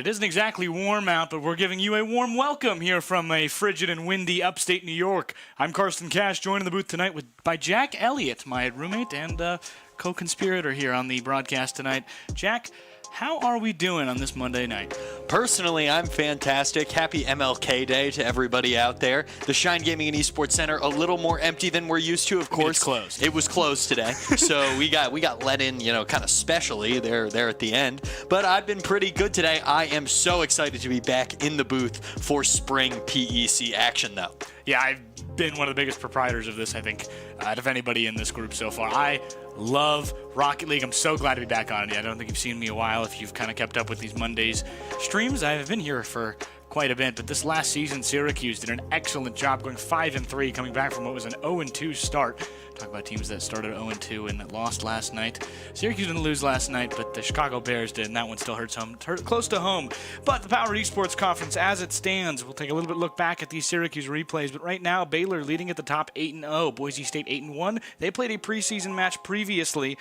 it isn't exactly warm out, but we're giving you a warm welcome here from a frigid and windy upstate New York. I'm Carson Cash, joined in the booth tonight by Jack Elliott, my roommate and co-conspirator here on the broadcast tonight. Jack, how are we doing on this Monday night? Personally, I'm fantastic. Happy MLK Day to everybody out there. The Shine Gaming and Esports Center a little more empty than we're used to, of course. It's closed. It was closed today, so we got let in, kind of specially there at the end. But I've been pretty good today. I am so excited to be back in the booth for spring PEC action, though. Yeah, I've been one of the biggest proprietors of this, I think, out of anybody in this group so far. I love Rocket League. I'm so glad to be back on it. I don't think you've seen me a while if you've kind of kept up with these Mondays streams. I've been here for quite a bit, but this last season, Syracuse did an excellent job going 5-3, coming back from what was an 0-2 start. Talk about teams that started 0-2 and that lost last night. Syracuse didn't lose last night, but the Chicago Bears did, and that one still hurt close to home. But the Power Esports Conference, as it stands, we'll take a little bit look back at these Syracuse replays. But right now, Baylor leading at the top 8-0, Boise State 8-1. They played a preseason match previously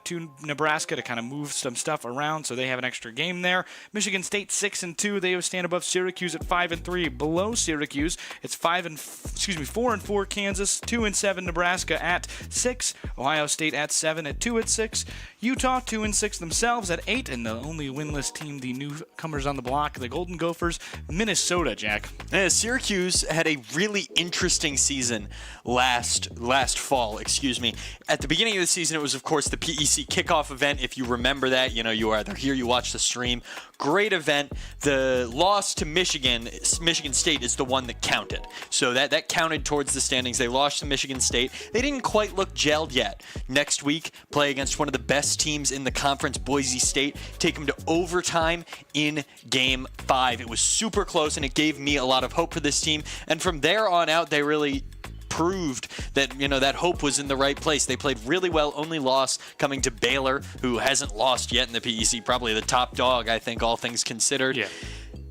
to Nebraska to kind of move some stuff around, so they have an extra game there. Michigan State 6-2. They stand above Syracuse at 5-3. Below Syracuse, it's 4-4 Kansas, 2-7 Nebraska at 6. Ohio State at 7 at 2 at 6. Utah 2-6 themselves at 8, and the only winless team, the newcomers on the block, the Golden Gophers, Minnesota. Jack. Syracuse had a really interesting season last fall. At the beginning of the season, it was of course the PEC kickoff event. If you remember that, you were either here, you watched the stream. Great event. The loss to Michigan State is the one that counted. So that counted towards the standings. They lost to Michigan State. They didn't quite look gelled yet. Next week, play against one of the best teams in the conference, Boise State. Take them to overtime in Game 5. It was super close, and it gave me a lot of hope for this team. And from there on out, they really proved that that hope was in the right place. They played really well. Only loss coming to Baylor, who hasn't lost yet in the PEC. Probably the top dog, I think, all things considered. Yeah.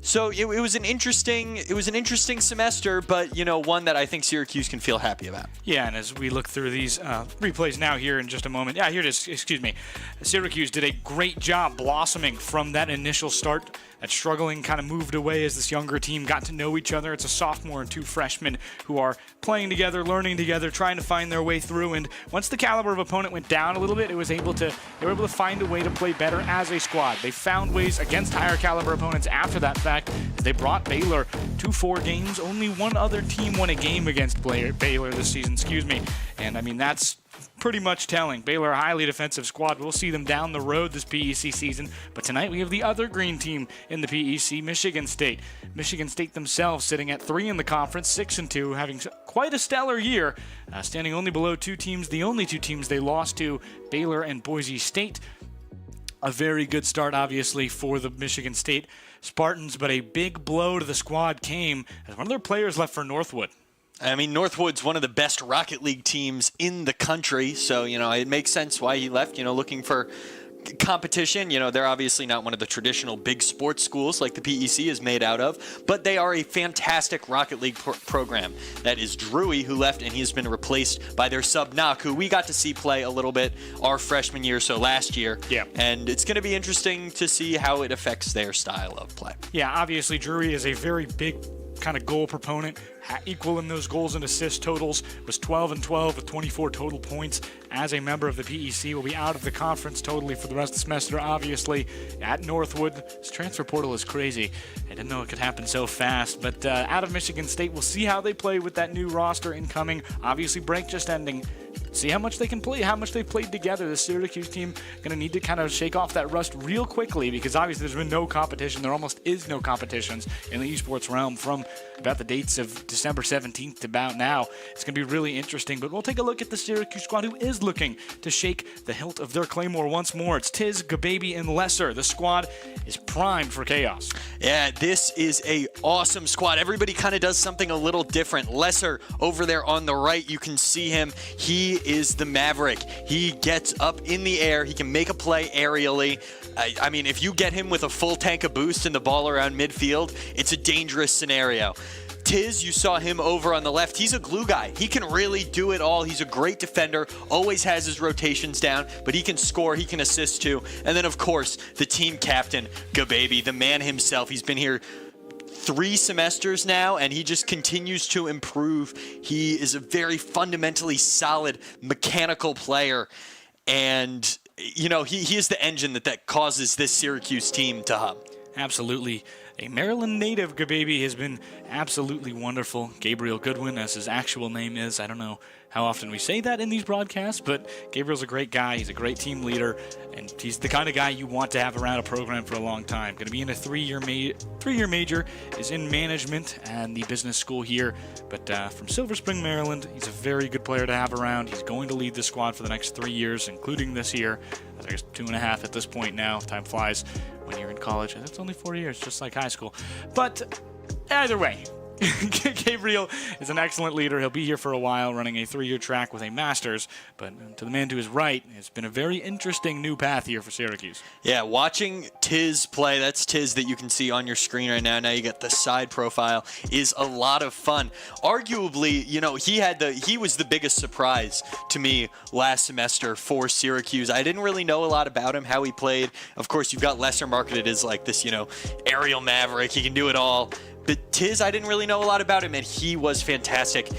So it was an interesting semester, but one that I think Syracuse can feel happy about. Yeah, and as we look through these replays now here in just a moment. Yeah, here it is. Excuse me. Syracuse did a great job blossoming from that initial start. That struggling kind of moved away as this younger team got to know each other. It's a sophomore and two freshmen who are playing together, learning together, trying to find their way through. And once the caliber of opponent went down a little bit, they were able to find a way to play better as a squad. They found ways against higher caliber opponents after that fact. They brought Baylor to 4 games. Only one other team won a game against Baylor this season. And I mean, that's pretty much telling. Baylor, a highly defensive squad. We'll see them down the road this PEC season. But tonight we have the other green team in the PEC, Michigan State. Michigan State themselves sitting at 3 in the conference, 6-2, having quite a stellar year, standing only below 2 teams. The only 2 teams they lost to, Baylor and Boise State. A very good start, obviously, for the Michigan State Spartans, but a big blow to the squad came as one of their players left for Northwood. I mean, Northwood's one of the best Rocket League teams in the country, so, it makes sense why he left, looking for competition. They're obviously not one of the traditional big sports schools like the PEC is made out of, but they are a fantastic Rocket League program. That is Drewy, who left, and he's been replaced by their sub Knock, who we got to see play a little bit our freshman year, so last year. Yeah. And it's going to be interesting to see how it affects their style of play. Yeah, obviously Drewy is a very big kind of goal proponent, equal in those goals and assist totals, was 12-12 with 24 total points as a member of the PEC. Will be out of the conference totally for the rest of the semester, obviously, at Northwood. This transfer portal is crazy. I didn't know it could happen so fast, but out of Michigan State, we'll see how they play with that new roster incoming. Obviously, break just ending. See how much they can play, how much they've played together. The Syracuse team going to need to kind of shake off that rust real quickly because obviously there's been no competition. There almost is no competitions in the esports realm from about the dates of December 17th to about now. It's going to be really interesting, but we'll take a look at the Syracuse squad who is looking to shake the hilt of their claymore once more. It's Tiz, Gababy, and Lesser. The squad is primed for chaos. Yeah, this is a awesome squad. Everybody kind of does something a little different. Lesser over there on the right, you can see him. He is the Maverick. He gets up in the air. He can make a play aerially. I mean, if you get him with a full tank of boost and the ball around midfield, it's a dangerous scenario. Tiz, you saw him over on the left. He's a glue guy. He can really do it all. He's a great defender, always has his rotations down, but he can score, he can assist too. And then, of course, the team captain, Gababy, the man himself. He's been here 3 semesters now, and he just continues to improve. He is a very fundamentally solid mechanical player, and you know, he is the engine that causes this Syracuse team to hum. Absolutely. A Maryland native, Gababy, has been absolutely wonderful. Gabriel Goodwin, as his actual name is. I don't know how often we say that in these broadcasts, but Gabriel's a great guy. He's a great team leader, and he's the kind of guy you want to have around a program for a long time. Going to be in a three-year major, is in management and the business school here, but from Silver Spring, Maryland. He's a very good player to have around. He's going to lead the squad for the next 3 years, including this year. I guess 2.5 at this point now. Time flies when you're in college. It's only 4 years, just like high school. But either way, Gabriel is an excellent leader. He'll be here for a while, running a 3-year track with a master's. But to the man to his right, it's been a very interesting new path here for Syracuse. Yeah, watching Tiz play, that's Tiz that you can see on your screen right now. Now you get the side profile, is a lot of fun. Arguably, you know, he was the biggest surprise to me last semester for Syracuse. I didn't really know a lot about him, how he played. Of course, you've got Lesser marketed as like this, you know, aerial maverick. He can do it all. But Tiz, I didn't really know a lot about him, and he was fantastic.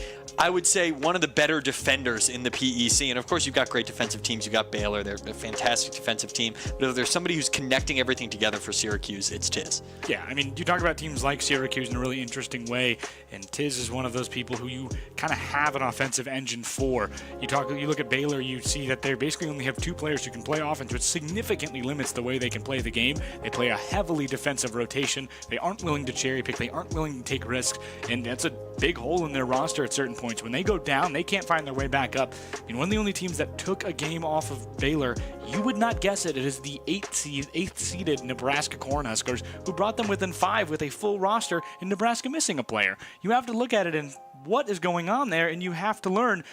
I would say one of the better defenders in the PEC. And of course, you've got great defensive teams. You've got Baylor. They're a fantastic defensive team. But if there's somebody who's connecting everything together for Syracuse, it's Tiz. Yeah, I mean, you talk about teams like Syracuse in a really interesting way, and Tiz is one of those people who you kind of have an offensive engine for. You look at Baylor, you see that they basically only have 2 players who can play offense, which significantly limits the way they can play the game. They play a heavily defensive rotation. They aren't willing to cherry pick. They aren't willing to take risks, and that's a big hole in their roster at certain points. When they go down, they can't find their way back up. And one of the only teams that took a game off of Baylor, you would not guess it. It is the 8th-seeded Nebraska Cornhuskers, who brought them within 5 with a full roster, and Nebraska missing a player. You have to look at it and what is going on there, and you have to learn.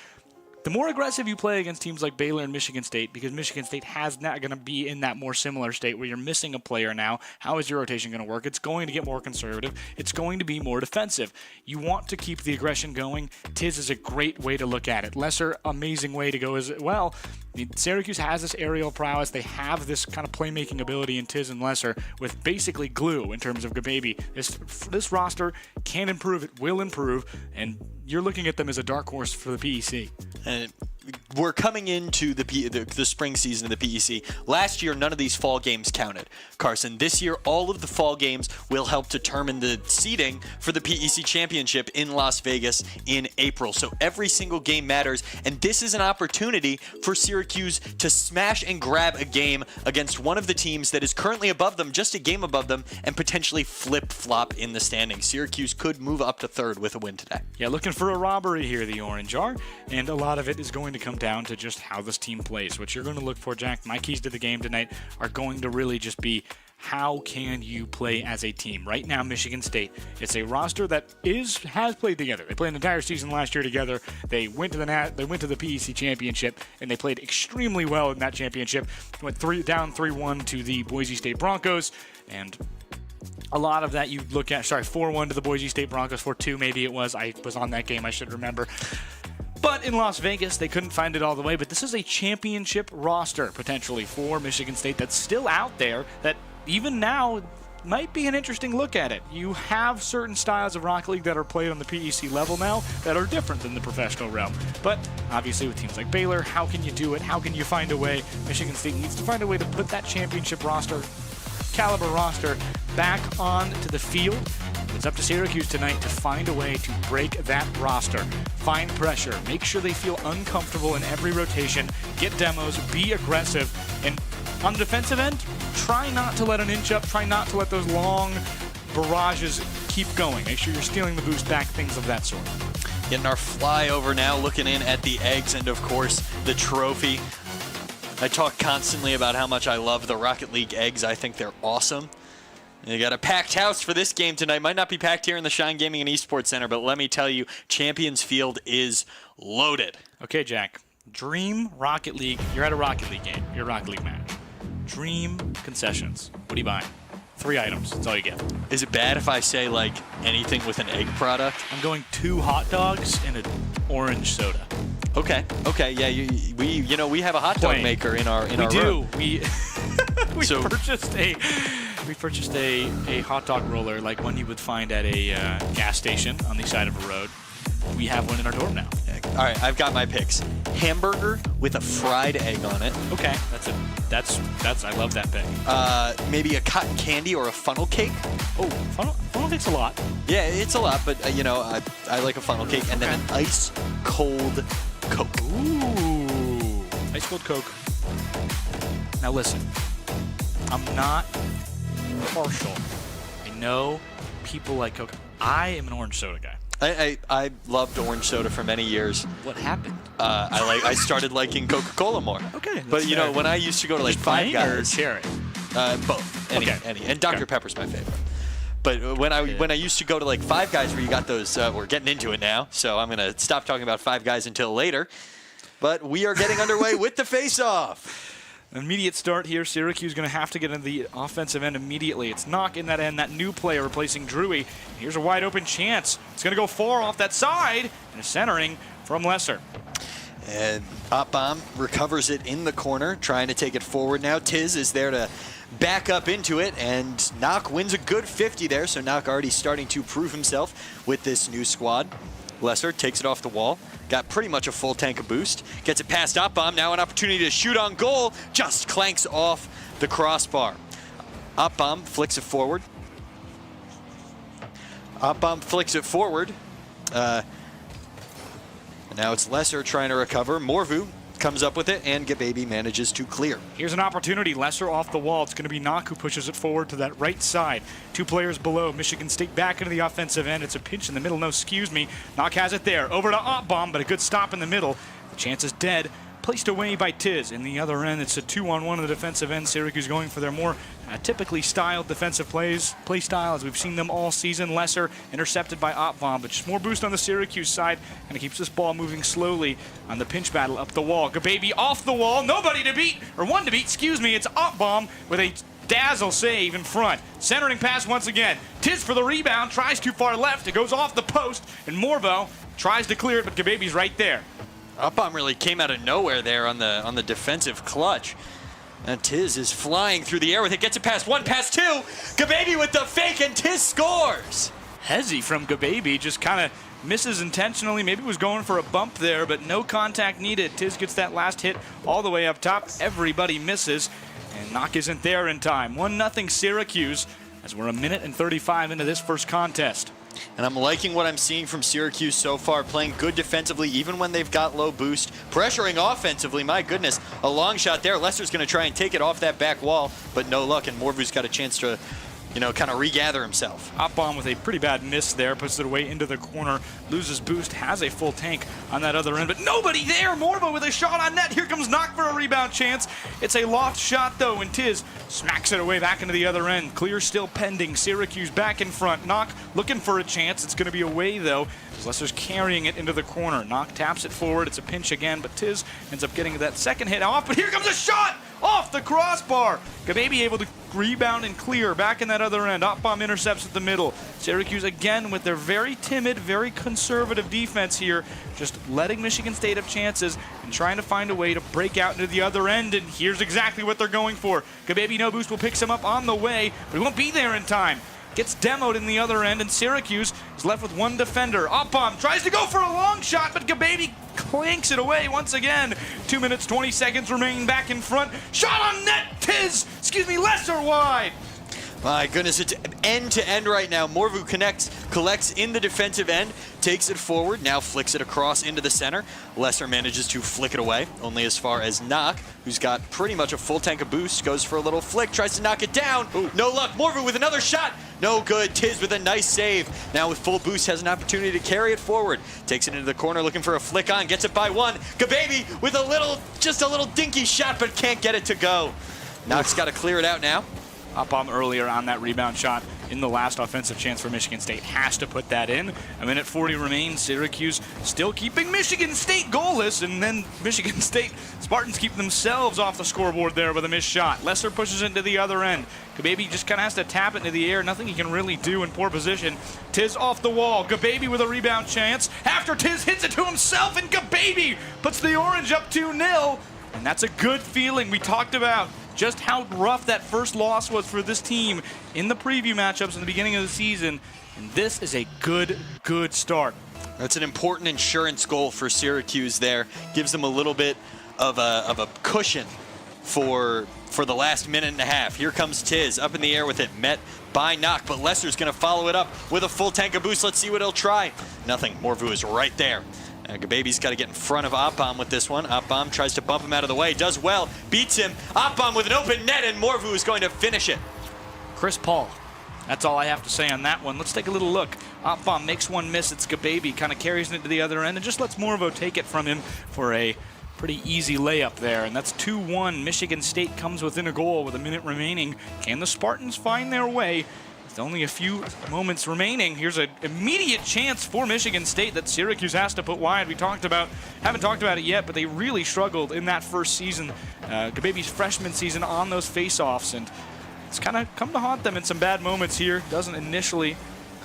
The more aggressive you play against teams like Baylor and Michigan State, because Michigan State has not going to be in that more similar state where you're missing a player now, how is your rotation going to work? It's going to get more conservative. It's going to be more defensive. You want to keep the aggression going. Tiz is a great way to look at it. Lesser, amazing way to go as well. Syracuse has this aerial prowess. They have this kind of playmaking ability in Tiz and Lesser with basically glue in terms of Gababy. This roster can improve. It will improve. And you're looking at them as a dark horse for the PEC. And we're coming into the spring season of the PEC. Last year, none of these fall games counted, Carson. This year, all of the fall games will help determine the seeding for the PEC championship in Las Vegas in April. So every single game matters, and this is an opportunity for Syracuse to smash and grab a game against one of the teams that is currently above them, just a game above them, and potentially flip-flop in the standings. Syracuse could move up to 3rd with a win today. Yeah, looking for a robbery here, the Orange are, and a lot of it is going to come down to just how this team plays. What you're going to look for, Jack, my keys to the game tonight are going to really just be how can you play as a team? Right now, Michigan State, it's a roster that has played together. They played an entire season last year together. They went to the PEC championship, and they played extremely well in that championship. Went down 3-1 to the Boise State Broncos, and a lot of that you look at, 4-1 to the Boise State Broncos, 4-2 maybe it was. I was on that game, I should remember. But in Las Vegas, they couldn't find it all the way. But this is a championship roster, potentially, for Michigan State that's still out there that even now might be an interesting look at it. You have certain styles of Rocket League that are played on the PEC level now that are different than the professional realm. But obviously with teams like Baylor, how can you do it? How can you find a way? Michigan State needs to find a way to put that championship caliber roster back onto the field. It's up to Syracuse tonight to find a way to break that roster. Find pressure. Make sure they feel uncomfortable in every rotation. Get demos. Be aggressive. And on the defensive end, try not to let an inch up. Try not to let those long barrages keep going. Make sure you're stealing the boost back, things of that sort. Getting our flyover now, looking in at the eggs and, of course, the trophy. I talk constantly about how much I love the Rocket League eggs. I think they're awesome. You got a packed house for this game tonight. Might not be packed here in the Shine Gaming and Esports Center, but let me tell you, Champions Field is loaded. Okay, Jack. Dream Rocket League. You're at a Rocket League game. You're a Rocket League match. Dream concessions. What are you buying? 3 items. That's all you get. Is it bad if I say like anything with an egg product? I'm going 2 hot dogs and an orange soda. Okay. Yeah, we have a hot dog Plain. maker in our We do. room. We So- purchased a hot dog roller like one you would find at a gas station on the side of a road. We have one in our dorm now. All right, I've got my picks. Hamburger with a fried egg on it. Okay, that's I love that pick. Maybe a cotton candy or a funnel cake. Oh, funnel cake's a lot. Yeah, it's a lot, but I like a funnel cake, and then an ice cold Coke. Ooh, ice cold Coke. Now listen, I'm not partial. I know people like Coke. I am an orange soda guy. I loved orange soda for many years. What happened? I started liking Coca-Cola more. Okay, But that's fair. when I used to go to like Just Five plain or Guys, cherry? both. Any. And Dr. Okay. Pepper's my favorite. But when I used to go to like Five Guys where you got those, we're getting into it now, so I'm gonna stop talking about Five Guys until later. But we are getting underway with the face-off. An immediate start here. Syracuse going to have to get into the offensive end immediately. It's Knock in that end, that new player replacing Drewy. Here's a wide open chance. It's going to go far off that side, and a centering from Lesser. And Opbomb recovers it in the corner, trying to take it forward now. Tiz is there to back up into it, and Knock wins a good 50 there, so Knock already starting to prove himself with this new squad. Lesser takes it off the wall, got pretty much a full tank of boost, gets it past Opbomb, now an opportunity to shoot on goal, just clanks off the crossbar. Opbomb flicks it forward. Now it's Lesser trying to recover. Morvu comes up with it, and Gababy manages to clear. Here's an opportunity. Lesser off the wall. It's going to be Knock who pushes it forward to that right side. 2 players below. Michigan State back into the offensive end. It's a pinch in the middle. No, excuse me. Knock has it there. Over to Opbomb, but a good stop in the middle. The chance is dead. Placed away by Tiz. In the other end, it's a 2-on-1 on the defensive end. Syracuse going for their more typically styled defensive play style as we've seen them all season. Lesser intercepted by Opbomb, but just more boost on the Syracuse side, and it keeps this ball moving slowly on the pinch battle up the wall. Gababy off the wall, nobody to beat, or one to beat, excuse me. It's Opbomb with a dazzle save in front. Centering pass once again. Tiz for the rebound, tries too far left. It goes off the post, and Morvo tries to clear it, but Gababy's right there. Opbomb really came out of nowhere there on the defensive clutch. And Tiz is flying through the air with it. Gets it past 1, past 2. Gababy with the fake, and Tiz scores. Hezzy from Gababy just kind of misses intentionally. Maybe was going for a bump there, but no contact needed. Tiz gets that last hit all the way up top. Everybody misses, and Knock isn't there in time. 1-0 Syracuse as we're 1:35 into this first contest. And I'm liking what I'm seeing from Syracuse so far, playing good defensively even when they've got low boost, pressuring offensively. My goodness, a long shot there. Lester's going to try and take it off that back wall, but no luck, and Morvu's got a chance to, kind of regather himself. Opbomb with a pretty bad miss there, puts it away into the corner, loses boost, has a full tank on that other end, but nobody there. Morvo with a shot on net. Here comes Knock for a rebound chance. It's a loft shot though, and Tiz smacks it away back into the other end. Clear still pending. Syracuse back in front. Knock looking for a chance. It's going to be away though. Lesser's carrying it into the corner. Knock taps it forward. It's a pinch again, but Tiz ends up getting that second hit off. But here comes a shot off the crossbar. Gababy able to rebound and clear back in that other end. Opbomb intercepts at the middle. Syracuse again with their very timid, very conservative defense here, just letting Michigan State have chances and trying to find a way to break out into the other end. And here's exactly what they're going for. Gababy no boost will pick some up on the way, but he won't be there in time. Gets demoed in the other end, and Syracuse is left with 1 defender. Opbomb tries to go for a long shot, but Gababy clanks it away once again. 2 minutes, 20 seconds remaining back in front. Shot on net, Lesser wide. My goodness, it's end to end right now. Morvu collects in the defensive end, takes it forward, now flicks it across into the center. Lesser manages to flick it away, only as far as Knock, who's got pretty much a full tank of boost, goes for a little flick, tries to knock it down. Ooh. No luck. Morvu with another shot. No good. Tiz with a nice save. Now with full boost has an opportunity to carry it forward. Takes it into the corner looking for a flick on, gets it by 1. Gababy with just a little dinky shot, but can't get it to go. Knock's got to clear it out now. Up on earlier on that rebound shot in the last offensive chance for Michigan State. Has to put that in. A minute 40 remains. Syracuse still keeping Michigan State goalless, and then Michigan State Spartans keep themselves off the scoreboard there with a missed shot. Lesser pushes it to the other end. Gababy just kind of has to tap it into the air. Nothing he can really do in poor position. Tiz off the wall. Gababy with a rebound chance. After Tiz hits it to himself, and Gababy puts the Orange up 2-0. And that's a good feeling. We talked about just how rough that first loss was for this team in the preview matchups in the beginning of the season. And this is a good start. That's an important insurance goal for Syracuse there. Gives them a little bit of a cushion for the last minute and a half. Here comes Tiz up in the air with it, met by Knock, but Lesser's going to follow it up with a full tank of boost. Let's see what he'll try. Nothing. Morvu is right there. Gababy's got to get in front of Oppom with this one. Oppom tries to bump him out of the way. Does well. Beats him. Oppom with an open net, and Morvu is going to finish it. Chris Paul. That's all I have to say on that one. Let's take a little look. Oppom makes one miss. It's Gababy. Kind of carries it to the other end and just lets Morvu take it from him for a pretty easy layup there. And that's 2-1. Michigan State comes within a goal with a minute remaining. Can the Spartans find their way? With only a few moments remaining, here's an immediate chance for Michigan State that Syracuse has to put wide. We haven't talked about it yet, but they really struggled in that first season, Gababy's freshman season, on those face-offs, and it's kind of come to haunt them in some bad moments here. Doesn't initially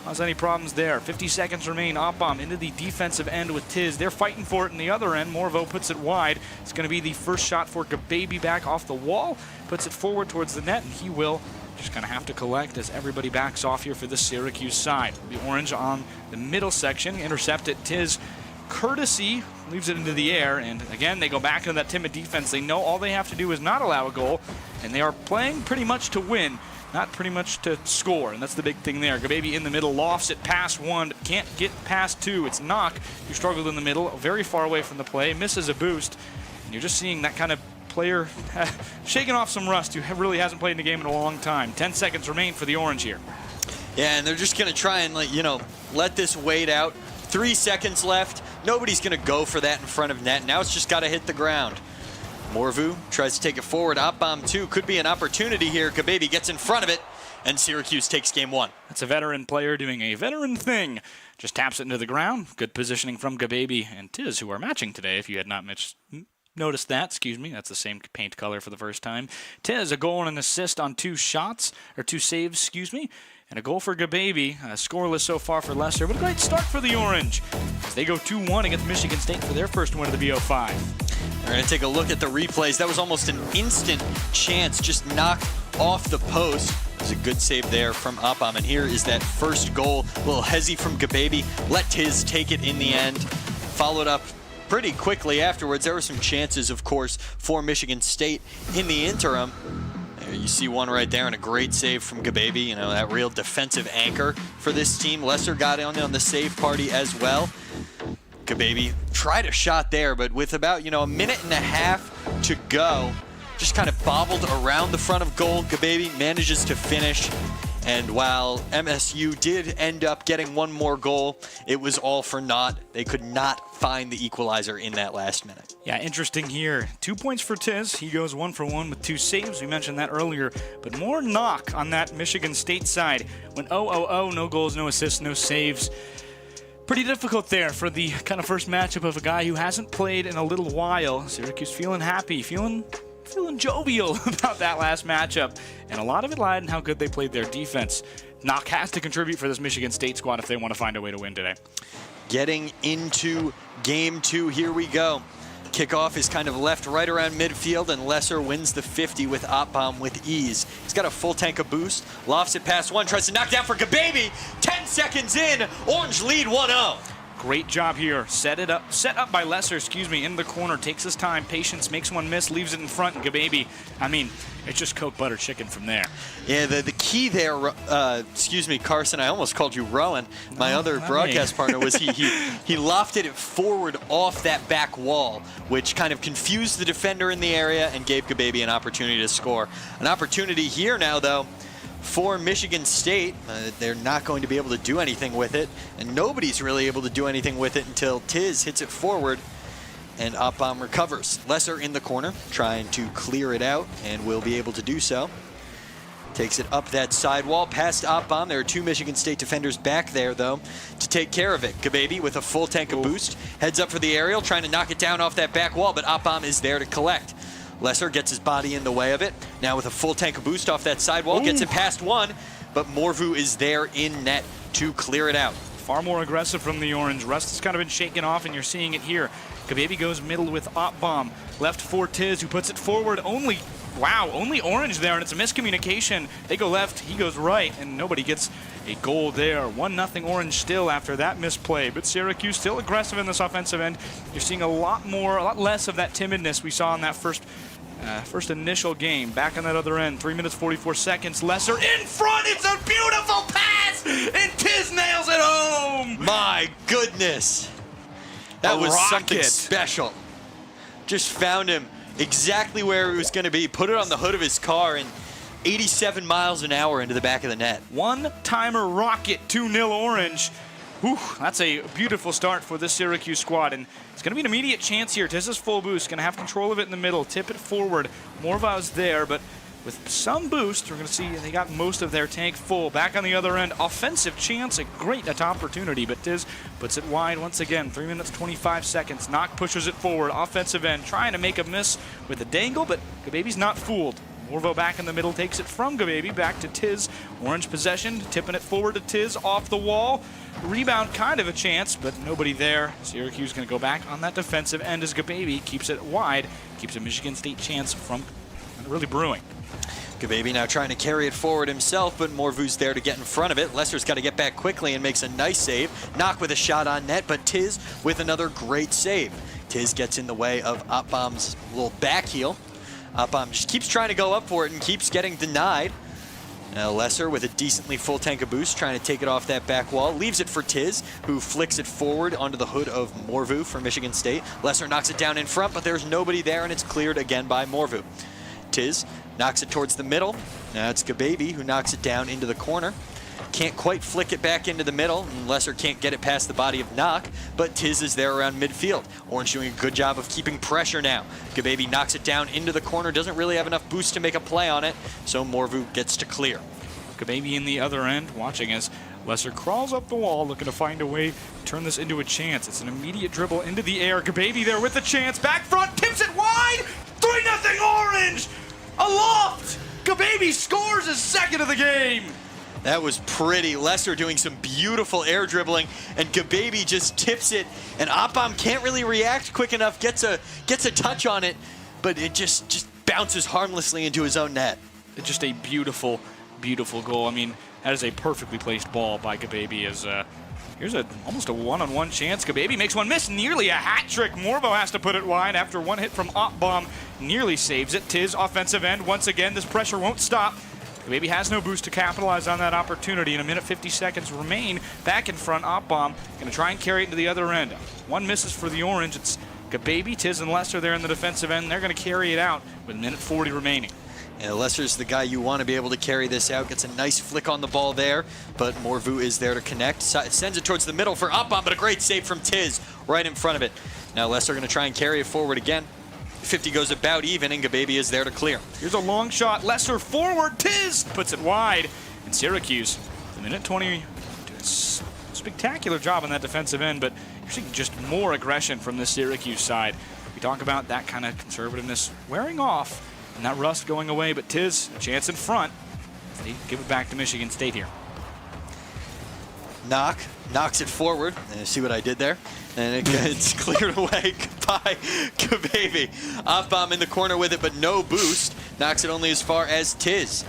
cause any problems there. 50 seconds remain. Oppom into the defensive end with Tiz. They're fighting for it in the other end. Morvo puts it wide. It's going to be the first shot for Gababy back off the wall. Puts it forward towards the net, and he will just going to have to collect as everybody backs off here for the Syracuse side. The Orange on the middle section. Intercepted. Tiz, courtesy, leaves it into the air. And again, they go back into that timid defense. They know all they have to do is not allow a goal. And they are playing pretty much to win, not pretty much to score. And that's the big thing there. Gababy in the middle, lofts it past one, but can't get past two. It's Knock who struggled in the middle, very far away from the play, misses a boost. And you're just seeing that kind of player shaking off some rust who really hasn't played in the game in a long time. 10 seconds remain for the Orange here. Yeah, and they're just going to try and let this wait out. 3 seconds left. Nobody's going to go for that in front of net. Now it's just got to hit the ground. Morvu tries to take it forward. Oppom 2 could be an opportunity here. Gababy gets in front of it, and Syracuse takes game 1. That's a veteran player doing a veteran thing. Just taps it into the ground. Good positioning from Gababy and Tiz, who are matching today, if you had not noticed that. Excuse me. That's the same paint color for the first time. Tiz, a goal and an assist on 2 saves, and a goal for Gababy. Scoreless so far for Lesser, but a great start for the Orange as they go 2-1 against Michigan State for their first win of the BO5. We're going to take a look at the replays. That was almost an instant chance, just knocked off the post. It was a good save there from Oppom, and here is that first goal. A little hezzy from Gababy. Let Tiz take it in the end. Followed up pretty quickly afterwards. There were some chances, of course, for Michigan State in the interim. There you see one right there, and a great save from Gababy. That real defensive anchor for this team. Lesser got on the save party as well. Gababy tried a shot there, but with about, a minute and a half to go, just kind of bobbled around the front of goal. Gababy manages to finish. And while MSU did end up getting one more goal, it was all for naught. They could not find the equalizer in that last minute. Yeah, interesting here. 2 points for Tiz. He goes 1 for 1 with 2 saves. We mentioned that earlier. But more Knock on that Michigan State side. Went 0-0-0, no goals, no assists, no saves. Pretty difficult there for the kind of first matchup of a guy who hasn't played in a little while. Syracuse feeling happy, feeling jovial about that last matchup. And a lot of it lied in how good they played their defense. Knock has to contribute for this Michigan State squad if they want to find a way to win today. Getting into game 2, here we go. Kickoff is kind of left right around midfield, and Lesser wins the 50 with Oppom with ease. He's got a full tank of boost, lofts it past one, tries to knock down for Gababy. 10 seconds in, Orange lead 1-0. Great job here. Set up by Lesser, in the corner. Takes his time. Patience, makes one miss, leaves it in front. And Gababy, it's just coke butter chicken from there. Yeah, the key there, Carson, I almost called you Rowan. My other broadcast partner was he lofted it forward off that back wall, which kind of confused the defender in the area and gave Gababy an opportunity to score. An opportunity here now, though, for Michigan State. They're not going to be able to do anything with it, and nobody's really able to do anything with it until Tiz hits it forward, and Oppom recovers. Lesser in the corner, trying to clear it out, and will be able to do so. Takes it up that sidewall, past Op-Bomb. There are 2 Michigan State defenders back there, though, to take care of it. Gababy with a full tank of boost, heads up for the aerial, trying to knock it down off that back wall, but Op-Bomb is there to collect. Lesser gets his body in the way of it. Now with a full tank of boost off that sidewall, gets it past one, but Morvu is there in net to clear it out. Far more aggressive from the Orange. Rust has kind of been shaken off, and you're seeing it here. Gababy goes middle with Op-Bomb. Left for Tiz, who puts it forward. Only Orange there, and it's a miscommunication. They go left, he goes right, and nobody gets a goal there. 1-0 Orange still after that misplay, but Syracuse still aggressive in this offensive end. You're seeing a lot less of that timidness we saw in that first initial game. Back on that other end, 3 minutes 44 seconds. Lesser in front, it's a beautiful pass, and Tiz nails it home. My goodness, that was something special. Just found him exactly where he was going to be, put it on the hood of his car, and 87 miles an hour into the back of the net. One-timer rocket, 2-0 Orange. Whew, that's a beautiful start for this Syracuse squad, and it's going to be an immediate chance here. Tiz's full boost, going to have control of it in the middle, tip it forward. Morvau's there, but with some boost, we're going to see they got most of their tank full. Back on the other end, offensive chance, a great opportunity, but Tiz puts it wide once again. 3 minutes 25 seconds. Knock pushes it forward, offensive end, trying to make a miss with a dangle, but Gababy's not fooled. Morvo back in the middle, takes it from Gababy back to Tiz. Orange possession, tipping it forward to Tiz, off the wall. Rebound, kind of a chance, but nobody there. Syracuse going to go back on that defensive end as Gababy keeps it wide, keeps a Michigan State chance from really brewing. Gababy now trying to carry it forward himself, but Morvu's there to get in front of it. Lesser's got to get back quickly and makes a nice save. Knock with a shot on net, but Tiz with another great save. Tiz gets in the way of Op-Bomb's little back heel. Op-Bomb just keeps trying to go up for it and keeps getting denied. Now Lesser with a decently full tank of boost, trying to take it off that back wall. Leaves it for Tiz, who flicks it forward onto the hood of Morvu for Michigan State. Lesser knocks it down in front, but there's nobody there, and it's cleared again by Morvu. Tiz knocks it towards the middle. Now it's Gababy who knocks it down into the corner. Can't quite flick it back into the middle, and Lesser can't get it past the body of Knock, but Tiz is there around midfield. Orange doing a good job of keeping pressure now. Gababy knocks it down into the corner, doesn't really have enough boost to make a play on it, so Morvu gets to clear. Gababy in the other end, watching as Lesser crawls up the wall, looking to find a way to turn this into a chance. It's an immediate dribble into the air. Gababy there with the chance, back front, tips it wide! 3-0 Orange! Aloft! Gababy scores his second of the game! That was pretty. Lesser doing some beautiful air dribbling, and Gababy just tips it, and Op-Bomb can't really react quick enough, gets a touch on it, but it just bounces harmlessly into his own net. It's just a beautiful, beautiful goal. I mean, that is a perfectly placed ball by Gababy. Here's almost a one-on-one chance. Gababy makes one miss, nearly a hat trick. Morvo has to put it wide after one hit from Op-Bomb. Nearly saves it. Tiz offensive end. Once again, this pressure won't stop. Gababy has no boost to capitalize on that opportunity. In a minute 50 seconds remain. Back in front, Op-Bomb going to try and carry it to the other end. One misses for the Orange. It's Gababy, Tiz, and Lesser there in the defensive end. They're going to carry it out with a minute 40 remaining. Yeah, Lesser's the guy you want to be able to carry this out. Gets a nice flick on the ball there, but Morvu is there to connect. Sends it towards the middle for Op-Bomb, but a great save from Tiz right in front of it. Now Lesser going to try and carry it forward again. 50 goes about even, and Gababy is there to clear. Here's a long shot. Lesser forward. Tiz puts it wide. And Syracuse, the minute 20, doing a spectacular job on that defensive end, but you're seeing just more aggression from the Syracuse side. We talk about that kind of conservativeness wearing off and that rust going away, but Tiz, a chance in front. They give it back to Michigan State here. Knocks it forward. See what I did there? And it's cleared away by Gababy. Op-Bomb in the corner with it, but no boost. Knocks it only as far as Tiz.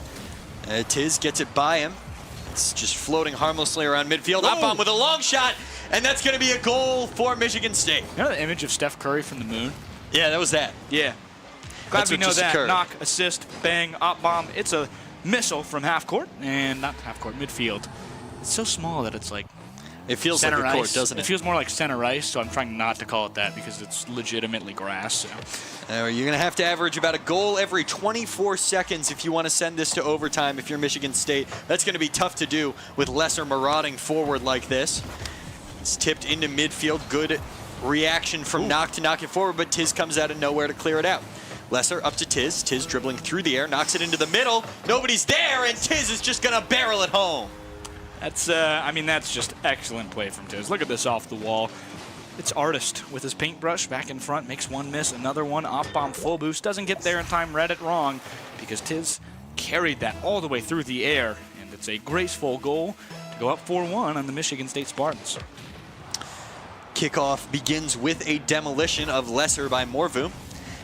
Tiz gets it by him. It's just floating harmlessly around midfield. Op-Bomb with a long shot, and that's going to be a goal for Michigan State. You know the image of Steph Curry from the moon? Yeah, that was that. Yeah. Glad we know that. Occurred. Knock, assist, bang, Op-Bomb. It's a missile from half court, and not half court, midfield. It's so small that it's like it feels center like a court, ice. doesn't it? It feels more like center ice, so I'm trying not to call it that because it's legitimately grass. So. You're going to have to average about a goal every 24 seconds if you want to send this to overtime if you're Michigan State. That's going to be tough to do with Lesser marauding forward like this. It's tipped into midfield. Good reaction from Knock to knock it forward, but Tiz comes out of nowhere to clear it out. Lesser up to Tiz. Tiz dribbling through the air, knocks it into the middle. Nobody's there, and Tiz is just going to barrel it home. That's, I mean, that's just excellent play from Tiz. Look at this off the wall. It's Artist with his paintbrush back in front, makes one miss, another one, off bomb full boost, doesn't get there in time, read it wrong, because Tiz carried that all the way through the air, and it's a graceful goal to go up 4-1 on the Michigan State Spartans. Kickoff begins with a demolition of Lesser by Morvu.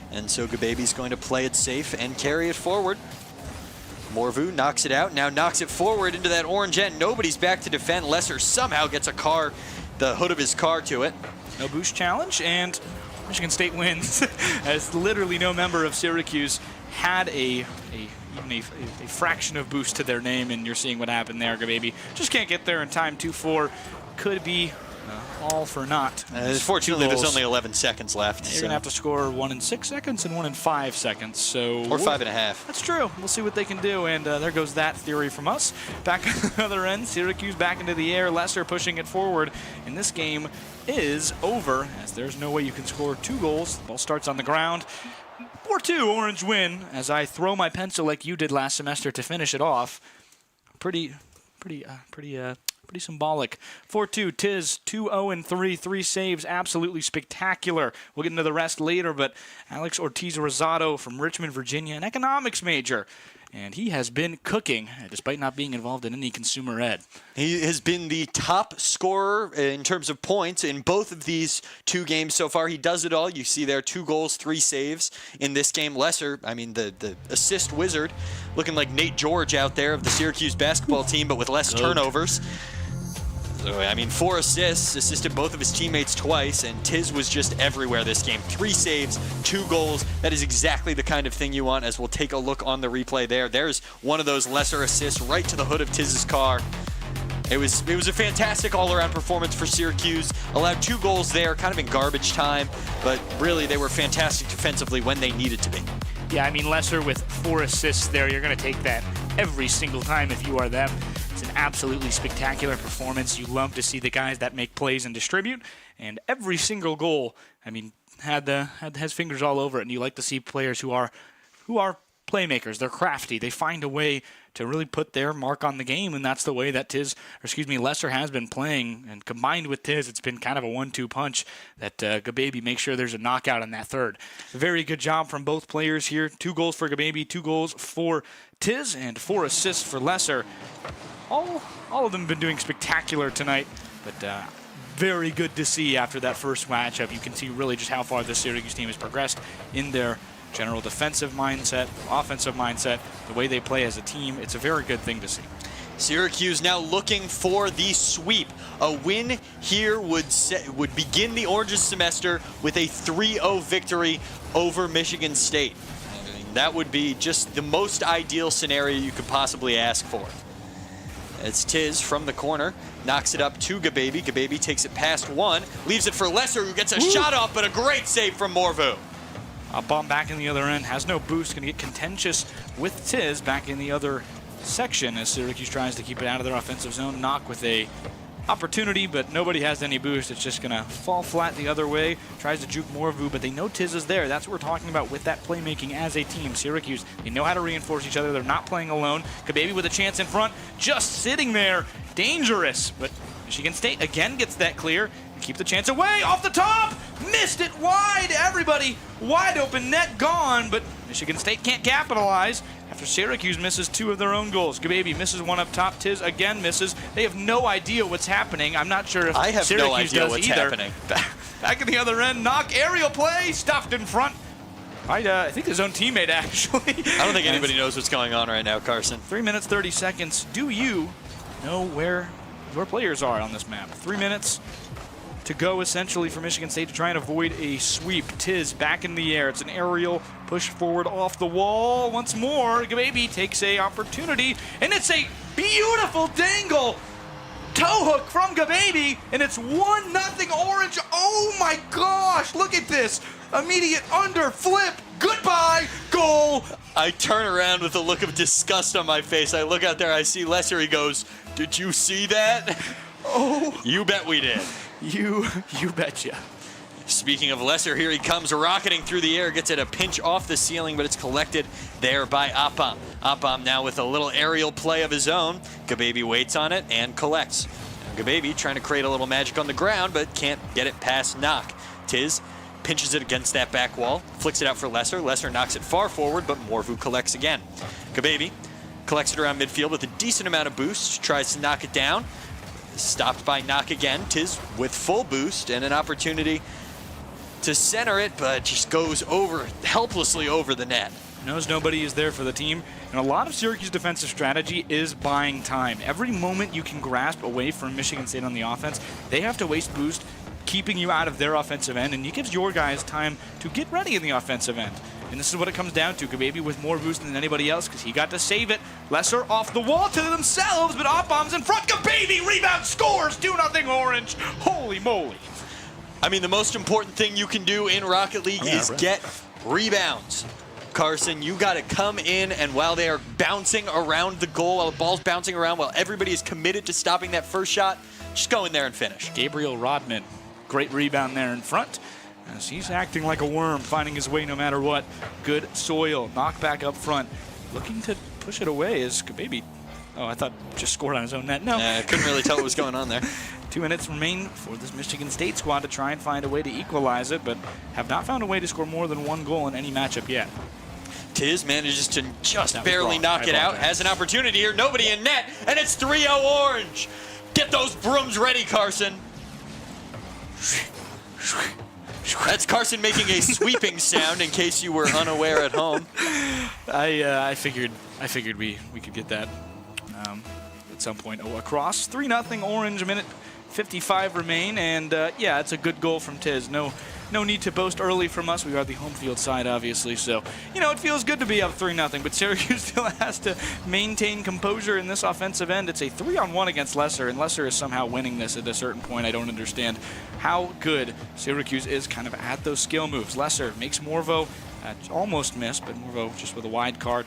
And so Gababy's going to play it safe and carry it forward. Morvu knocks it out, now knocks it forward into that orange end. Nobody's back to defend. Lesser somehow gets the hood of his car to it. No boost challenge, and Michigan State wins, as literally no member of Syracuse had even a fraction of boost to their name, and you're seeing what happened there. Gababy just can't get there in time. 2-4 could be all for naught. Fortunately, there's only 11 seconds left. You're going to have to score 1 in 6 seconds and 1 in 5 seconds. So or 5.5. That's true. We'll see what they can do, and there goes that theory from us. Back at the other end, Syracuse back into the air. Lesser pushing it forward, and this game is over, as there's no way you can score 2 goals. The ball starts on the ground. 4-2 Orange win, as I throw my pencil like you did last semester to finish it off. Pretty symbolic. 4-2, Tiz, 2-0-3, 3 saves, absolutely spectacular. We'll get into the rest later, but Alex Ortiz-Rosado from Richmond, Virginia, an economics major, and he has been cooking, despite not being involved in any consumer ed. He has been the top scorer in terms of points in both of these 2 games so far. He does it all. You see there 2 goals, 3 saves in this game. Lesser, I mean, the assist wizard, looking like Nate George out there of the Syracuse basketball team, but with less turnovers. So, I mean, 4 assists, assisted both of his teammates twice, and Tiz was just everywhere this game. 3 saves, 2 goals. That is exactly the kind of thing you want, as we'll take a look on the replay there. There's one of those Lesser assists right to the hood of Tiz's car. It was a fantastic all-around performance for Syracuse. Allowed 2 goals there, kind of in garbage time, but really they were fantastic defensively when they needed to be. Yeah, I mean, Lesser with 4 assists there, you're going to take that every single time if you are them. It's an absolutely spectacular performance. You love to see the guys that make plays and distribute, and every single goal, I mean, has fingers all over it, and you like to see players who are playmakers. They're crafty. They find a way to really put their mark on the game, and that's the way that Lesser has been playing. And combined with Tiz, it's been kind of a 1-2 punch that Gababy makes sure there's a knockout in that third. Very good job from both players here. 2 goals for Gababy, 2 goals for Tiz, and 4 assists for Lesser. All of them have been doing spectacular tonight, but very good to see after that first matchup. You can see really just how far this Syracuse team has progressed in their general defensive mindset, offensive mindset, the way they play as a team. It's a very good thing to see. Syracuse now looking for the sweep. A win here would begin the Orange's semester with a 3-0 victory over Michigan State. I mean, that would be just the most ideal scenario you could possibly ask for. It's Tiz from the corner, knocks it up to Gababy. Gababy takes it past 1, leaves it for Lesser, who gets a shot off, but a great save from Morvu. A bomb back in the other end, has no boost, going to get contentious with Tiz back in the other section as Syracuse tries to keep it out of their offensive zone. Knock with a opportunity, but nobody has any boost. It's just going to fall flat the other way. Tries to juke Morvu, but they know Tiz is there. That's what we're talking about with that playmaking as a team. Syracuse, they know how to reinforce each other. They're not playing alone. Gababy with a chance in front, just sitting there. Dangerous, but Michigan State again gets that clear. Keep the chance away, off the top! Missed it wide! Everybody wide open, net gone, but Michigan State can't capitalize after Syracuse misses 2 of their own goals. Gababy misses 1 up top. Tiz again misses. They have no idea what's happening. I'm not sure if I have Syracuse no idea does what's either. happening. Back at the other end, knock, aerial play, stuffed in front. I think his own teammate, actually. I don't think anybody knows what's going on right now, Carson. 3 minutes, 30 seconds. Do you know where your players are on this map? 3 minutes to go, essentially, for Michigan State to try and avoid a sweep. Tiz back in the air. It's an aerial push forward off the wall. Once more, Gababy takes a opportunity, and it's a beautiful dangle. Toe hook from Gababy, and it's 1-0 Orange. Oh my gosh, look at this. Immediate under flip. Goodbye, goal. I turn around with a look of disgust on my face. I look out there, I see Lesser. He goes, "Did you see that?" Oh. You bet we did. You betcha. Speaking of Lesser, here he comes rocketing through the air, gets it a pinch off the ceiling, but it's collected there by Appam. Appam now with a little aerial play of his own. Gababy waits on it and collects. Gababy trying to create a little magic on the ground, but can't get it past Knock. Tiz pinches it against that back wall, flicks it out for Lesser. Lesser knocks it far forward, but Morvu collects again. Gababy collects it around midfield with a decent amount of boost, tries to knock it down. Stopped by Knock again. Tiz with full boost and an opportunity to center it, but just goes helplessly over the net. Knows nobody is there for the team, and a lot of Syracuse defensive strategy is buying time. Every moment you can grasp away from Michigan State on the offense, they have to waste boost, keeping you out of their offensive end, and it gives your guys time to get ready in the offensive end. And this is what it comes down to. Gababy with more boost than anybody else because he got to save it. Lesser off the wall to themselves, but Appam's in front. Gababy rebound, scores, 2-0 Orange. Holy moly. I mean, the most important thing you can do in Rocket League is get rebounds. Carson, you got to come in, and while they are bouncing around the goal, while the ball's bouncing around, while everybody is committed to stopping that first shot, just go in there and finish. Gabriel Rodman, great rebound there in front. As he's acting like a worm, finding his way no matter what. Good soil, knock back up front. Looking to push it away is Gababy. Oh, I thought just scored on his own net. No. I couldn't really tell what was going on there. 2 minutes remain for this Michigan State squad to try and find a way to equalize it, but have not found a way to score more than 1 goal in any matchup yet. Tiz manages to just barely knock it out. Has an opportunity here. Nobody in net, and it's 3-0 Orange. Get those brooms ready, Carson. That's Carson making a sweeping sound in case you were unaware at home. I figured we could get that at some point. Oh, across 3-0 Orange, a minute 55 remain, and yeah, it's a good goal from Tiz. No need to boast early from us. We are the home field side, obviously, so you know it feels good to be up 3-0. But Syracuse still has to maintain composure in this offensive end. It's a 3-on-1 against Lesser, and Lesser is somehow winning this at a certain point. I don't understand how good Syracuse is kind of at those skill moves. Lesser makes Morvo almost miss, but Morvo just with a wide card.